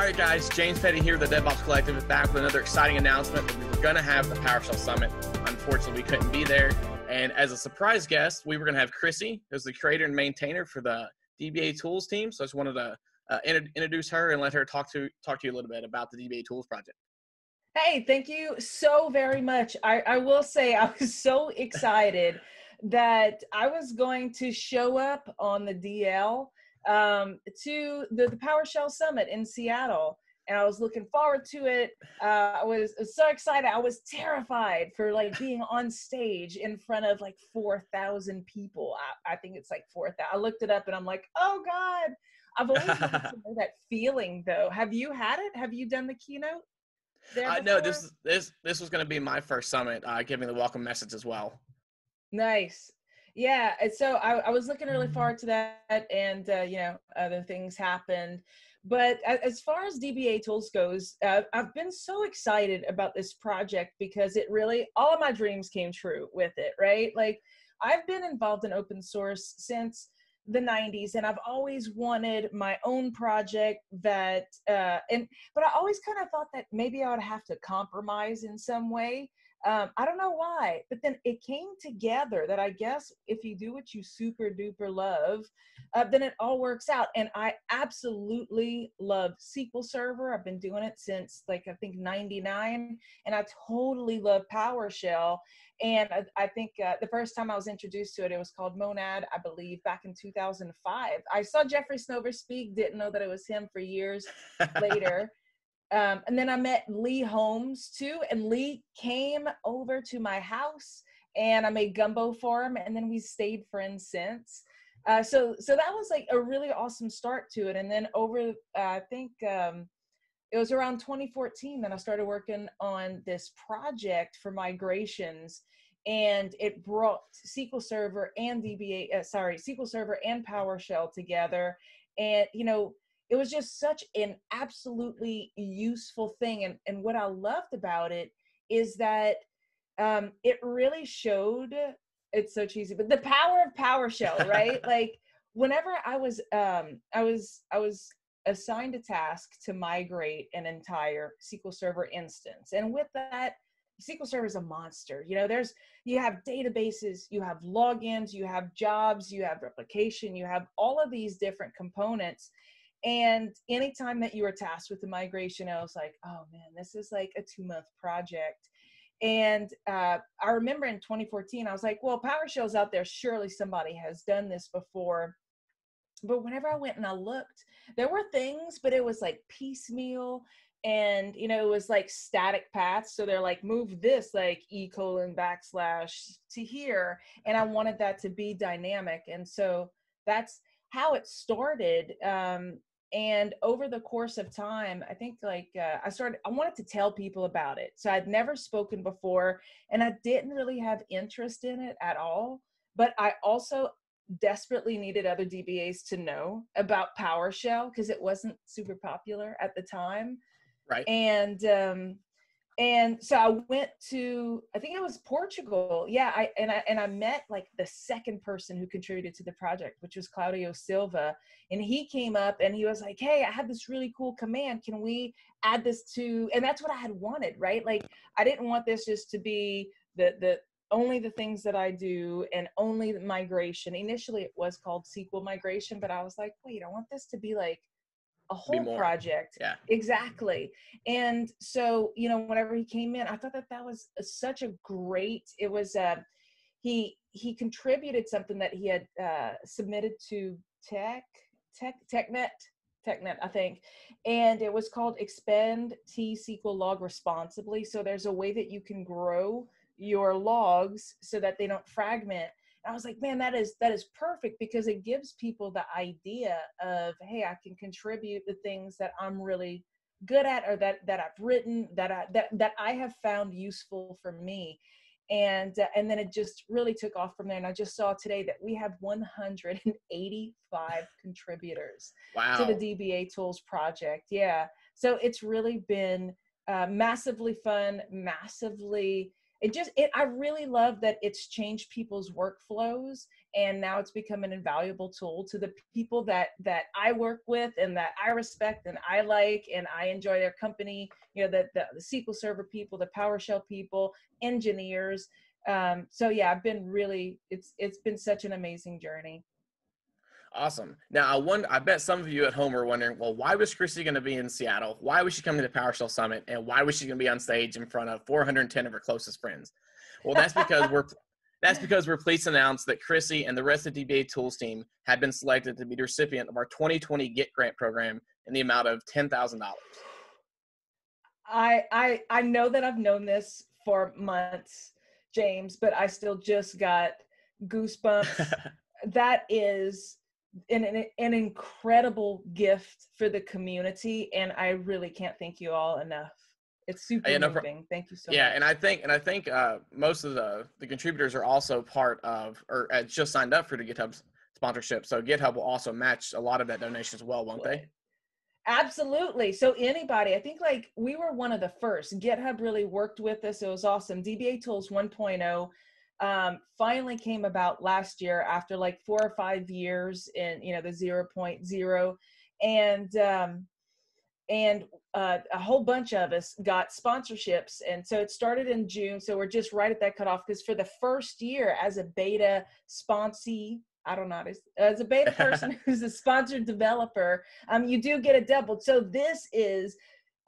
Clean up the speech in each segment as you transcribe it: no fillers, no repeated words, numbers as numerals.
right, guys, James Petty here, the DevOps Collective, is back with another exciting announcement that we were going to have the PowerShell Summit. Unfortunately, we couldn't be there. And as a surprise guest, we were going to have Chrissy, who's the creator and maintainer for the DBATools team. So I just wanted to introduce her and let her talk to you a little bit about the DBATools project. Hey, thank you so very much. I will say I was so excited that I was going to show up on the DL to the PowerShell Summit in Seattle. And I was looking forward to it. I was so excited. I was terrified for like being on stage in front of like 4,000 people. I think it's like 4,000. I looked it up and I'm like, oh God. I've always wanted to know that feeling though. Have you had it? Have you done the keynote? No, this was going to be my first summit, giving the welcome message as well. Nice. Yeah. And so I was looking really forward to that, and other things happened. But as far as DBATools goes, I've been so excited about this project because it really, all of my dreams came true with it, right? Like I've been involved in open source since the 90s, and I've always wanted my own project but I always kind of thought that maybe I would have to compromise in some way. I don't know why, but then it came together that I guess if you do what you super duper love, then it all works out. And I absolutely love SQL Server. I've been doing it since like, I think 99, and I totally love PowerShell. And I think the first time I was introduced to it, it was called Monad, I believe, back in 2005. I saw Jeffrey Snover speak, didn't know that it was him for years later. And then I met Lee Holmes too, and Lee came over to my house and I made gumbo for him, and then we stayed friends since. So that was like a really awesome start to it. And then over, I think it was around 2014 that I started working on this project for migrations, and it brought SQL Server and SQL Server and PowerShell together. And, it was just such an absolutely useful thing. And what I loved about it is that it really showed, it's so cheesy, but the power of PowerShell, right? Like whenever I was assigned a task to migrate an entire SQL Server instance. And with that, SQL Server is a monster. You have databases, you have logins, you have jobs, you have replication, you have all of these different components. And anytime that you were tasked with the migration, I was like, oh man, this is like a 2-month project. And I remember in 2014, I was like, well, PowerShell's out there. Surely somebody has done this before. But whenever I went and I looked, there were things, but it was like piecemeal, and it was like static paths. So they're like, move this like // to here, and I wanted that to be dynamic. And so that's how it started. And over the course of time, I think like I wanted to tell people about it. So I'd never spoken before, and I didn't really have interest in it at all. But I also desperately needed other DBAs to know about PowerShell because it wasn't super popular at the time. Right. And so I went to, I think it was Portugal. Yeah. I met like the second person who contributed to the project, which was Claudio Silva. And he came up and he was like, hey, I have this really cool command. Can we add this to, and that's what I had wanted, right? Like, I didn't want this just to be the only the things that I do and only the migration. Initially it was called SQL migration, but I was like, wait, I want this to be like a whole project. Yeah, exactly. And so, whenever he came in, I thought that was such a great, it was, he contributed something that he had submitted to TechNet, I think. And it was called Expand T-SQL Log Responsibly. So there's a way that you can grow your logs so that they don't fragment. I was like, man, that is perfect, because it gives people the idea of, hey, I can contribute the things that I'm really good at, or that I've written, that I have found useful for me. And then it just really took off from there. And I just saw today that we have 185 contributors to the DBATools project. Yeah. So it's really been massively fun, massively I really love that it's changed people's workflows, and now it's become an invaluable tool to the people that I work with and that I respect and I like, and I enjoy their company, the SQL Server people, the PowerShell people, engineers. So yeah, it's been such an amazing journey. Awesome. Now, I bet some of you at home are wondering, well, why was Chrissy going to be in Seattle? Why was she coming to the PowerShell Summit? And why was she going to be on stage in front of 410 of her closest friends? Well, that's because we're pleased to announce that Chrissy and the rest of the DBA Tools team have been selected to be the recipient of our 2020 Git-Grant program in the amount of $10,000. I know that I've known this for months, James, but I still just got goosebumps. That is an incredible gift for the community, and I really can't thank you all enough. It's super moving. Thank you so much. Yeah, and I think most of the contributors are also part of or just signed up for the GitHub sponsorship. So GitHub will also match a lot of that donation as well, won't they? Absolutely. So anybody, I think like we were one of the first. GitHub really worked with us. It was awesome. DBATools 1.0 finally came about last year after like 4 or 5 years in the 0.0, and a whole bunch of us got sponsorships, and so it started in June. So we're just right at that cutoff, because for the first year as a beta sponsee, I don't know, as a beta person who's a sponsored developer, you do get a double. So this is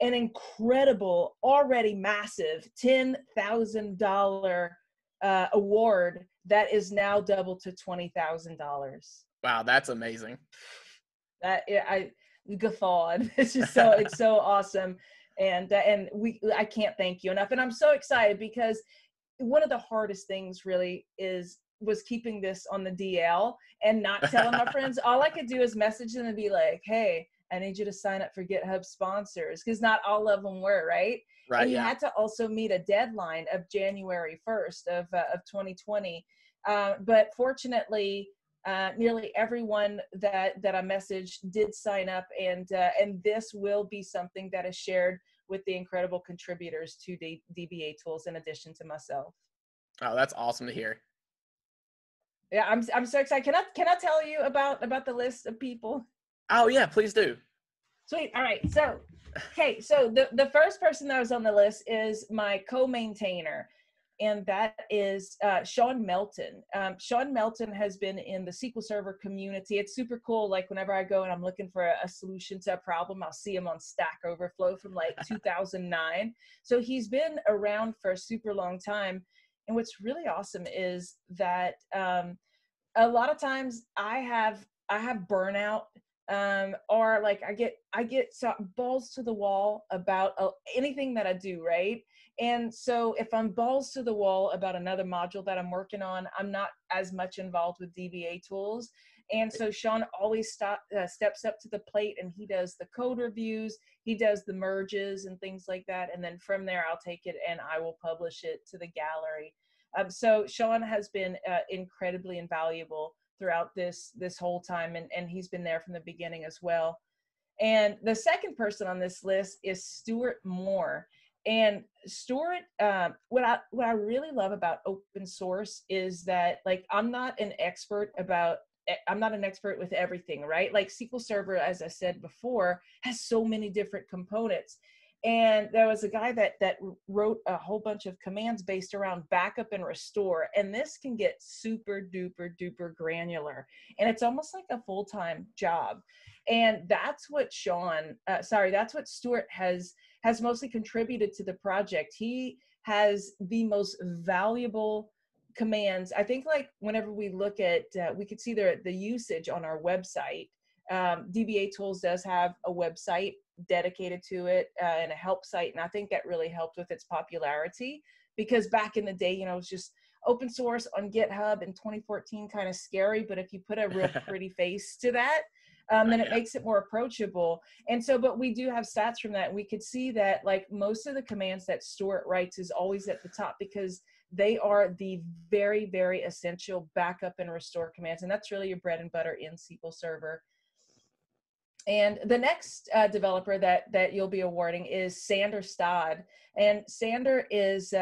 an incredible, already massive $10,000 award that is now doubled to $20,000. Wow, that's amazing. I guffawed. It's just it's so awesome, and I can't thank you enough. And I'm so excited, because one of the hardest things really was keeping this on the DL and not telling my friends. All I could do is message them and be like, hey, I need you to sign up for GitHub sponsors, because not all of them were, right? Right. And you yeah. had to also meet a deadline of January 1st of 2020. But fortunately, nearly everyone that I messaged did sign up, and this will be something that is shared with the incredible contributors to the DBA Tools, in addition to myself. Oh, that's awesome to hear. Yeah, I'm so excited. Can I tell you about the list of people? Oh yeah, please do. Sweet. All right. So, okay. So the first person that was on the list is my co-maintainer, and that is Sean Melton. Sean Melton has been in the SQL Server community. It's super cool. Like whenever I go and I'm looking for a solution to a problem, I'll see him on Stack Overflow from like 2009. So he's been around for a super long time. And what's really awesome is that a lot of times I have burnout, or like I get so balls to the wall about anything that I do, right? And so if I'm balls to the wall about another module that I'm working on, I'm not as much involved with DBA Tools. And so Sean always steps up to the plate, and he does the code reviews, he does the merges and things like that. And then from there, I'll take it and I will publish it to the gallery. So Sean has been incredibly invaluable throughout this whole time, and he's been there from the beginning as well. And the second person on this list is Stuart Moore. And Stuart, what I really love about open source is that, like, I'm not an expert with everything, right? Like SQL Server, as I said before, has so many different components. And there was a guy that wrote a whole bunch of commands based around backup and restore. And this can get super duper duper granular. And it's almost like a full-time job. And that's what that's what Stuart has mostly contributed to the project. He has the most valuable commands. I think, like, whenever we look at, we could see the usage on our website. DBA Tools does have a website dedicated to it, and a help site, and I think that really helped with its popularity, because back in the day, it was just open source on GitHub in 2014, kind of scary, but if you put a real pretty face to that, then it makes it more approachable. And so, but we do have stats from that, and we could see that, like, most of the commands that Stuart writes is always at the top, because they are the very, very essential backup and restore commands, and that's really your bread and butter in SQL Server. And the next developer that you'll be awarding is Sander Stad. And Sander is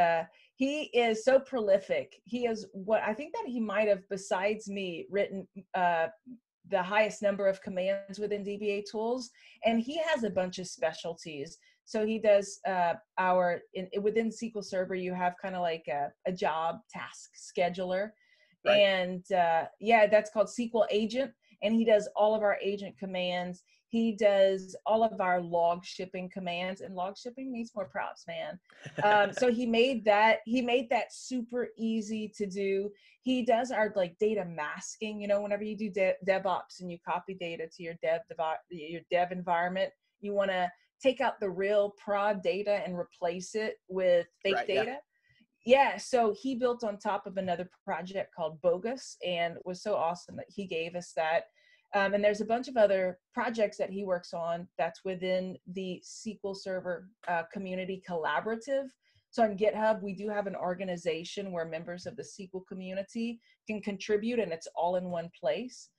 he is so prolific. He is what I think that he might have, besides me, written the highest number of commands within DBATools, and he has a bunch of specialties. So he does within SQL Server, you have kind of like a job task scheduler. Right. And yeah, that's called SQL Agent. And he does all of our agent commands. He does all of our log shipping commands, and log shipping needs more props, man. So he made that super easy to do. He does our like data masking, you know, whenever you do DevOps and you copy data to your dev environment, you want to take out the real prod data and replace it with fake data. Yeah, so he built on top of another project called Bogus, and was so awesome that he gave us that. And there's a bunch of other projects that he works on that's within the SQL Server community collaborative. So on GitHub, we do have an organization where members of the SQL community can contribute, and it's all in one place.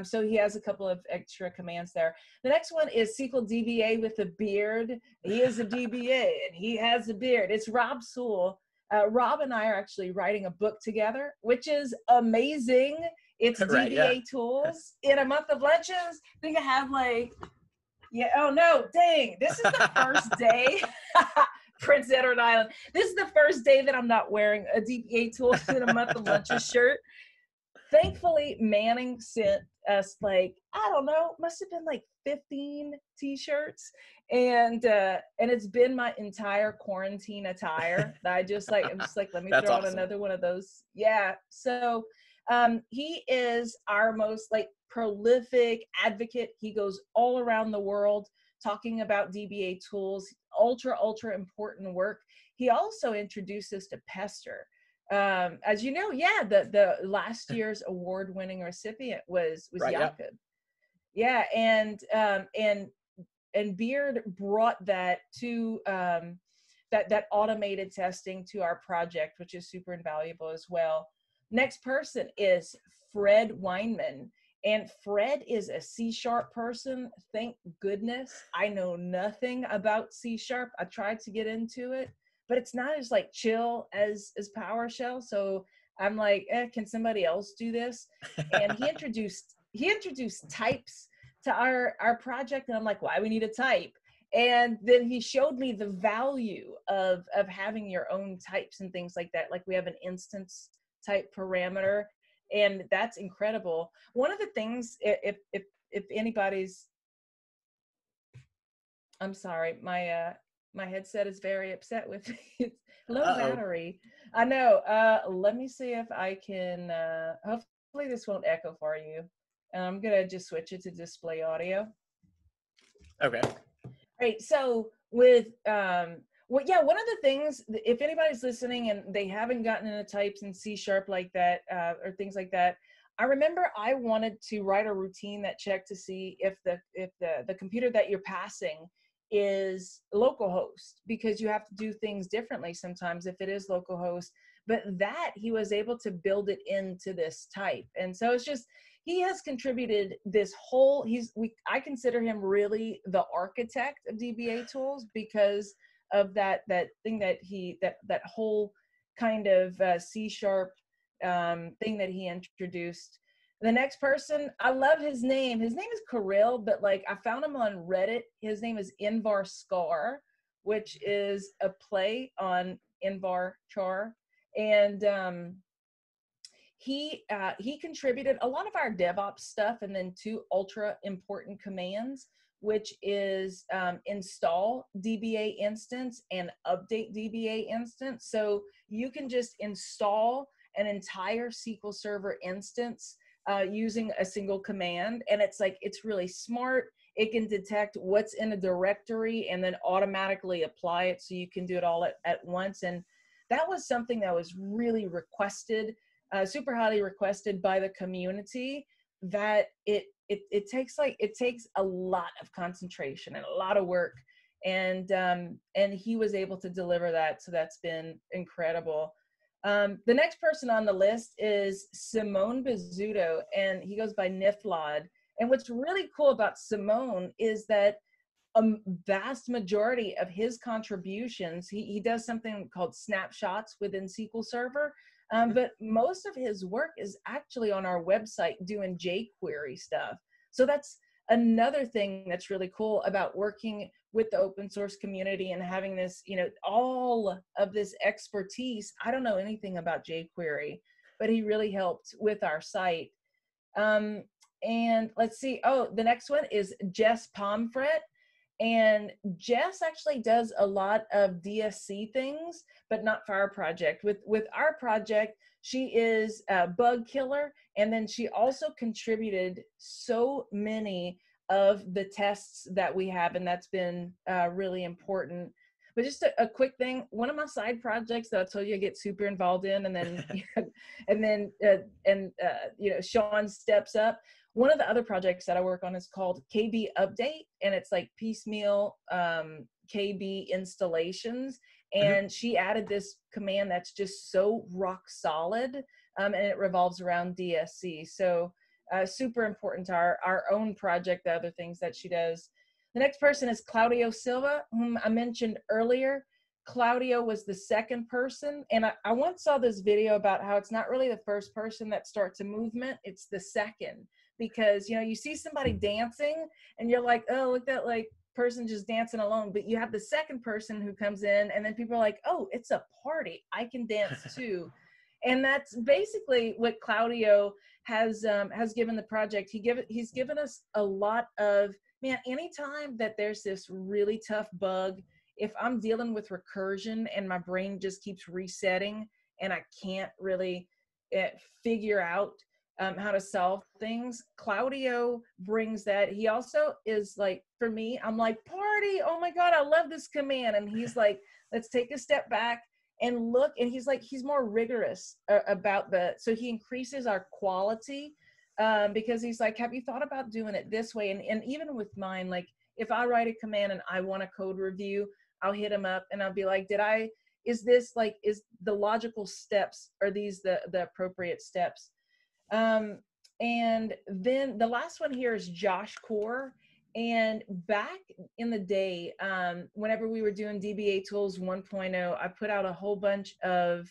So he has a couple of extra commands there. The next one is SQL DBA with a beard. He is a DBA, and he has a beard. It's Rob Sewell. Rob and I are actually writing a book together, which is amazing. It's DBATools in a month of lunches. I think I have like, oh no, dang, this is the first day. Prince Edward Island. This is the first day that I'm not wearing a DBATools in a month of lunches shirt. Thankfully, Manning sent us like, I don't know, must have been like 15 t-shirts. And it's been my entire quarantine attire. I'm just like, let me throw on another one of those. Yeah. So he is our most like prolific advocate. He goes all around the world talking about DBATools, ultra important work. He also introduced us to Pester. As you know, the last year's award-winning recipient was Jakob. Yeah, and Beard brought that to that automated testing to our project, which is super invaluable as well. Next person is Fred Wineman. And Fred is a C# person. Thank goodness. I know nothing about C#. I tried to get into it, but it's not as like chill as PowerShell. So I'm like, can somebody else do this? And he introduced types to our project, and I'm like, why we need a type? And then he showed me the value of having your own types and things like that. Like we have an instance type parameter, and that's incredible. One of the things, if anybody's, I'm sorry, my headset is very upset with me. It's low battery. I know. Let me see if I can, hopefully this won't echo for you. And I'm going to just switch it to display audio. Okay. Right. So with, one of the things, if anybody's listening and they haven't gotten into types in C# like that, or things like that, I remember I wanted to write a routine that checked to see if the computer that you're passing is localhost, because you have to do things differently sometimes if it is localhost. But that he was able to build it into this type, and so it's just, he has contributed this whole. I consider him really the architect of DBATools because of that thing that whole kind of C# thing that he introduced. The next person, I love his name. His name is Kirill, but like I found him on Reddit. His name is Invar Scar, which is a play on Invar Char. And he contributed a lot of our DevOps stuff, and then 2 ultra important commands, which is install DBA instance and update DBA instance. So you can just install an entire SQL Server instance using a single command. And it's really smart. It can detect what's in a directory and then automatically apply it, so you can do it all at once. And that was something that was really requested, super highly requested by the community, that it takes a lot of concentration and a lot of work. And he was able to deliver that. So that's been incredible. The next person on the list is Simone Bizzuto, and he goes by Niflod. And what's really cool about Simone is that a vast majority of his contributions, he does something called snapshots within SQL Server, but most of his work is actually on our website doing jQuery stuff. So that's another thing that's really cool about working with the open source community and having this, you know, all of this expertise. I don't know anything about jQuery, but he really helped with our site. And let's see, oh, the next one is Jess Pomfret. And Jess actually does a lot of DSC things, but not for our project. With our project, she is a bug killer. And then she also contributed so many of the tests that we have, and that's been really important. But just a quick thing, one of my side projects that I told you I get super involved in, and then you know, Sean steps up. One of the other projects that I work on is called KB Update, and it's like piecemeal KB installations. And she added this command that's just so rock solid, and it revolves around DSC. So super important to our own project, the other things that she does. The next person is Claudio Silva, whom I mentioned earlier. Claudio was the second person, and I once saw this video about how it's not really the first person that starts a movement, it's the second. Because, you know, you see somebody dancing and you're like, oh, look at that, like, person just dancing alone. But you have the second person who comes in, and then people are like, oh, it's a party, I can dance too. And that's basically what Claudio has given the project. He's given us a lot of, man, anytime that there's this really tough bug, if I'm dealing with recursion and my brain just keeps resetting and I can't really figure out how to solve things, Claudio brings that. He also is like, for me, I'm like, party, oh my God, I love this command. And he's like, let's take a step back and look. And he's like, he's more rigorous about so he increases our quality because he's like, have you thought about doing it this way? And even with mine, like if I write a command and I want a code review, I'll hit him up and I'll be like, is the logical steps, are these the appropriate steps? And then the last one here is Josh Core. And back in the day, whenever we were doing DBATools 1.0, I put out a whole bunch of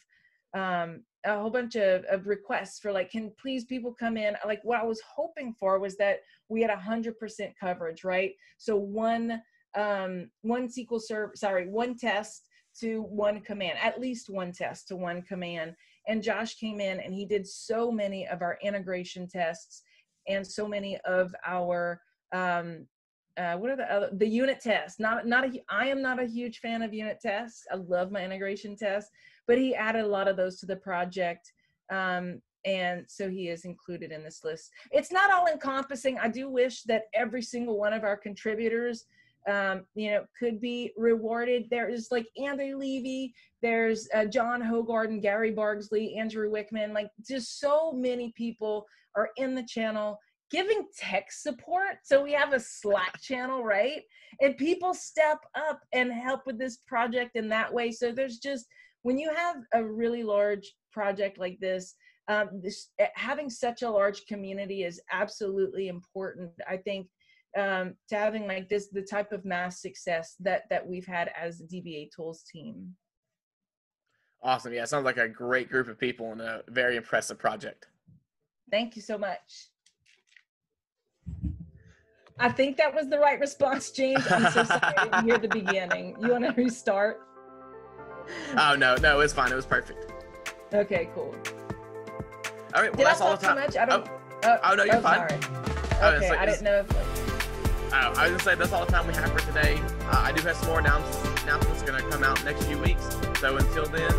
requests for like, can please people come in? Like what I was hoping for was that we had 100% coverage, right? So one test to one command, at least one test to one command. And Josh came in and he did so many of our integration tests and so many of our, what are the unit tests? I am not a huge fan of unit tests. I love my integration tests, but he added a lot of those to the project. And so he is included in this list. It's not all encompassing. I do wish that every single one of our contributors could be rewarded. There is like Andy Levy, there's John Hogard, Gary Bargsley, Andrew Wickman, like just so many people are in the channel giving tech support. So we have a Slack channel, right? And people step up and help with this project in that way. So there's just, when you have a really large project like this, having such a large community is absolutely important. I think to having like this, the type of mass success that we've had as a DBATools team. Awesome. Yeah, it sounds like a great group of people and a very impressive project. Thank you so much. I think that was the right response, James. I'm so sorry I didn't hear the beginning. You want to restart? Oh, no, it's fine. It was perfect. Okay, cool. All right, well, that's all the time. Too much? Oh, no, you're fine. Sorry. Okay, I didn't know if... I was going to say, that's all the time we have for today. I do have some more announcements going to come out next few weeks. So until then,